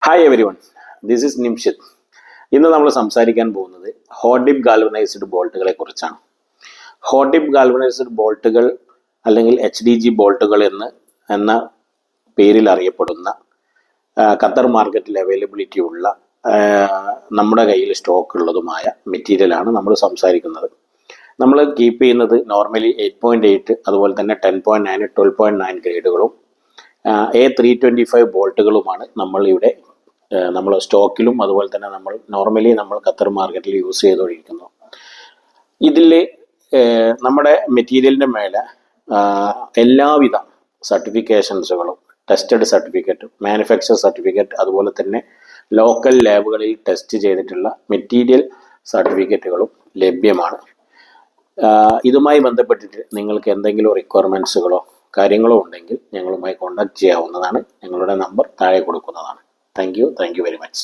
Hi everyone, this is Nimshith. ഇന്ന് നമ്മൾ സംസാരിക്കാൻ പോകുന്നത് ഹോട്ട് ഡിപ്പ് ഗാൽവനൈസ്ഡ് ബോൾട്ടുകളെ കുറിച്ചാണ്. ഹോട്ട് ഡിപ്പ് ഗാൽവനൈസ്ഡ് ബോൾട്ടുകൾ അല്ലെങ്കിൽ HDG ബോൾട്ടുകൾ എന്ന പേരിൽ അറിയപ്പെടുന്ന ഖത്തർ മാർക്കറ്റിൽ അവൈലബിലിറ്റി ഉള്ള നമ്മുടെ കയ്യിൽ സ്റ്റോക്ക് ഉള്ളതുമായ മെറ്റീരിയലാണ് നമ്മൾ സംസാരിക്കുന്നത്. നമ്മൾ കീപ്പ് ചെയ്യുന്നത് നോർമലി 8.8, അതുപോലെ തന്നെ 10.9, 12.9 ഗ്രേഡുകളും A325 ബോൾട്ടുകളുമാണ് നമ്മൾ സ്റ്റോക്കിലും അതുപോലെ തന്നെ നമ്മൾ ഖത്തർ മാർക്കറ്റിൽ യൂസ് ചെയ്തുകൊണ്ടിരിക്കുന്നു. ഇതിൽ നമ്മുടെ മെറ്റീരിയലിൻ്റെ മേലെ എല്ലാവിധ സർട്ടിഫിക്കേഷൻസുകളും, ടെസ്റ്റഡ് സർട്ടിഫിക്കറ്റ്, മാനുഫാക്ചർ സർട്ടിഫിക്കറ്റ്, അതുപോലെ തന്നെ ലോക്കൽ ലാബുകളിൽ ടെസ്റ്റ് ചെയ്തിട്ടുള്ള മെറ്റീരിയൽ സർട്ടിഫിക്കറ്റുകളും ലഭ്യമാണ്. ഇതുമായി ബന്ധപ്പെട്ടിട്ട് നിങ്ങൾക്ക് എന്തെങ്കിലും റിക്വയർമെൻറ്റ്സുകളോ കാര്യങ്ങളോ ഉണ്ടെങ്കിൽ ഞങ്ങളുമായി കോൺടാക്ട് ചെയ്യാവുന്നതാണ്. ഞങ്ങളുടെ നമ്പർ താഴെ കൊടുക്കുന്നതാണ്. Thank you very much.